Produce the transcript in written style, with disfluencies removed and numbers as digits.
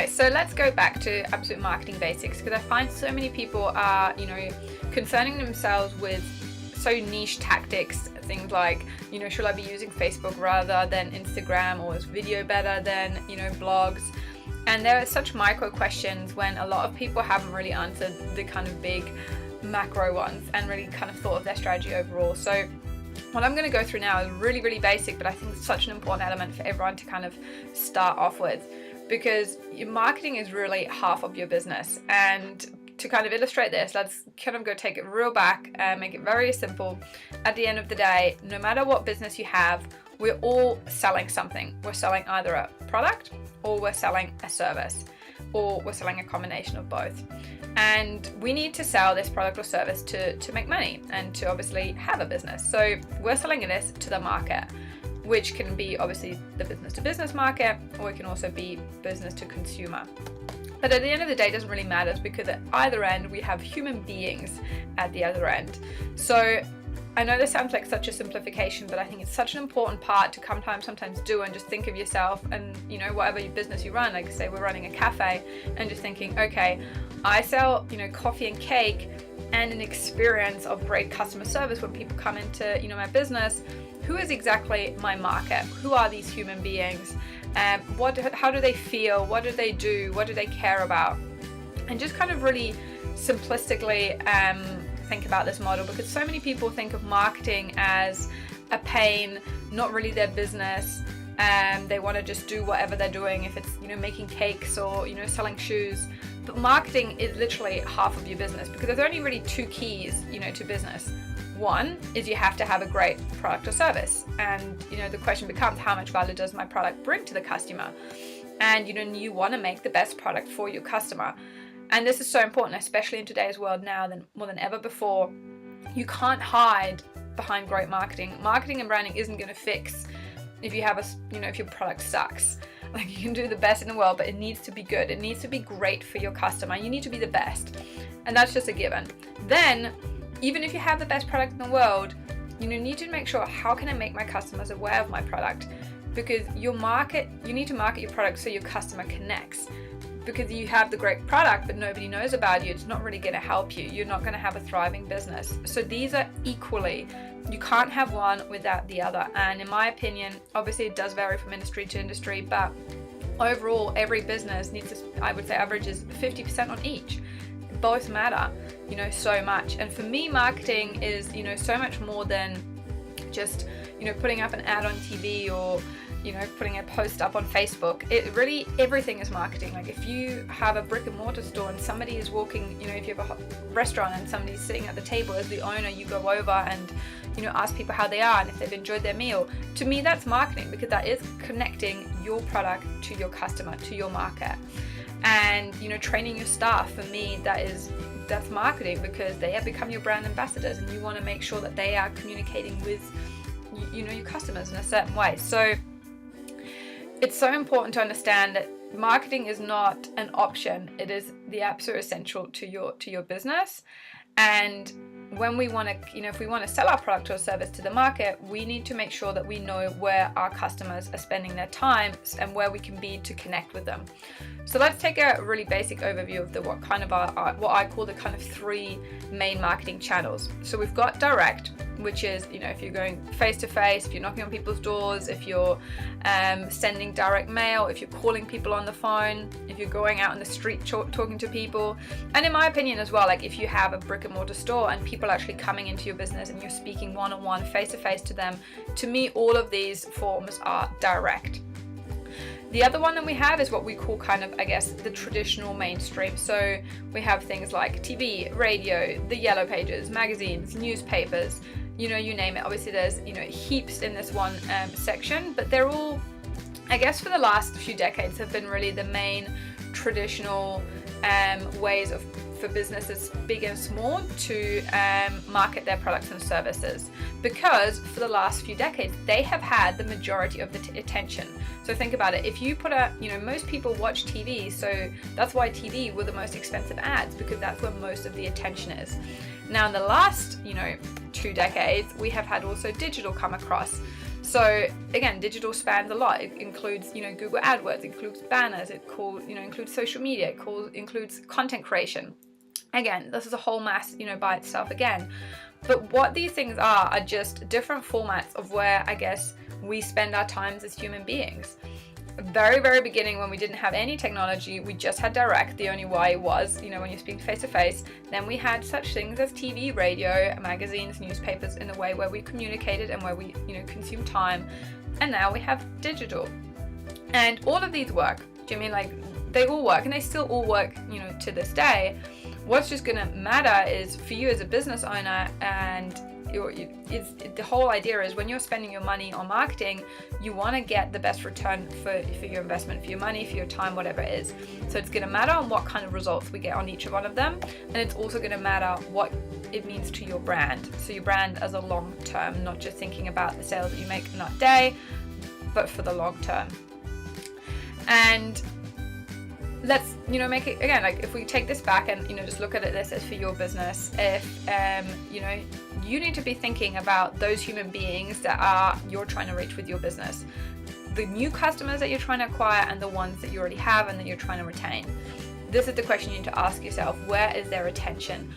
Okay, so let's go back to absolute marketing basics, because I find so many people are, concerning themselves with so niche tactics, things like, should I be using Facebook rather than Instagram, or is video better than, blogs? And there are such micro questions when a lot of people haven't really answered the kind of big macro ones and really kind of thought of their strategy overall. So what I'm going to go through now is really, really basic, but I think it's such an important element for everyone to kind of start off with, because your marketing is really half of your business. And to kind of illustrate this, let's kind of go take it real back and make it very simple. At the end of the day, no matter what business you have, we're all selling something. We're selling either a product, or we're selling a service, or we're selling a combination of both. And we need to sell this product or service to make money and to obviously have a business. So we're selling this to the market, which can be obviously the business to business market, or it can also be business to consumer. But at the end of the day, it doesn't really matter, because at either end, we have human beings at the other end. So I know this sounds like such a simplification, but I think it's such an important part to sometimes do, and just think of yourself and, whatever business you run, like say we're running a cafe, and just thinking, okay, I sell, coffee and cake and an experience of great customer service when people come into, my business. Who is exactly my market? Who are these human beings? How do they feel? What do they do? What do they care about? And just kind of really simplistically think about this model, because so many people think of marketing as a pain, not really their business. They want to just do whatever they're doing, if it's making cakes or selling shoes. But marketing is literally half of your business, because there's only really two keys to business. One is you have to have a great product or service, and the question becomes, how much value does my product bring to the customer? And you want to make the best product for your customer. And this is so important, especially in today's world now more than ever before. You can't hide behind great marketing. Marketing and branding isn't going to fix if you have if your product sucks. Like, you can do the best in the world, but it needs to be good. It needs to be great for your customer. You need to be the best, and that's just a given. Then, even if you have the best product in the world, you need to make sure, how can I make my customers aware of my product? Because you need to market your product so your customer connects. Because you have the great product but nobody knows about you, it's not really going to help you. You're not going to have a thriving business. So these are equally, you can't have one without the other. And in my opinion, obviously it does vary from industry to industry, but overall every business needs to, I would say, averages 50% on each. Both matter, so much. And for me, marketing is, so much more than just, putting up an ad on TV, or putting a post up on Facebook. It really, everything is marketing. Like, if you have a brick and mortar store and somebody is walking, if you have a restaurant and somebody's sitting at the table as the owner, you go over and, ask people how they are and if they've enjoyed their meal. To me, that's marketing, because that is connecting your product to your customer, to your market. And, training your staff, for me, that's marketing, because they have become your brand ambassadors, and you want to make sure that they are communicating with, your customers in a certain way. So it's so important to understand that marketing is not an option. It is the absolute essential to your business. And when we want to, if we want to sell our product or service to the market, we need to make sure that we know where our customers are spending their time and where we can be to connect with them. So let's take a really basic overview of what I call the kind of three main marketing channels. So we've got direct, which is, if you're going face to face, if you're knocking on people's doors, if you're sending direct mail, if you're calling people on the phone, if you're going out in the street talking to people. And in my opinion as well, like, if you have a brick and mortar store and people are actually coming into your business and you're speaking one-on-one, face to face to them, to me, all of these forms are direct. The other one that we have is what we call kind of, I guess, the traditional mainstream. So we have things like TV, radio, the yellow pages, magazines, newspapers, you name it. Obviously there's, heaps in this one section, but they're all, I guess, for the last few decades have been really the main traditional ways for businesses big and small to market their products and services, because for the last few decades they have had the majority of the attention. So think about it, if you put most people watch TV, so that's why TV were the most expensive ads, because that's where most of the attention is. Now in the last 2 decades we have had also digital come across. So again, digital spans a lot. It includes, Google AdWords, it includes banners, includes social media, includes content creation. Again, this is a whole mass, by itself again. But what these things are just different formats of where I guess we spend our times as human beings. Very, very beginning, when we didn't have any technology, we just had direct. The only way was, when you speak face to face. Then we had such things as TV, radio, magazines, newspapers, in the way where we communicated and where we, consumed time. And now we have digital. And all of these work. Do you mean they all work, and they still all work, to this day. What's just going to matter is for you as a business owner, and the whole idea is when you're spending your money on marketing, you want to get the best return for your investment, for your money, for your time, whatever it is. So it's going to matter on what kind of results we get on each one of them, and it's also going to matter what it means to your brand. So your brand as a long term, not just thinking about the sales that you make in that day, but for the long term. And let's make it again, if we take this back and just look at this as for your business. If you need to be thinking about those human beings that you're trying to reach with your business, the new customers that you're trying to acquire and the ones that you already have and that you're trying to retain. This is the question you need to ask yourself: where is their attention?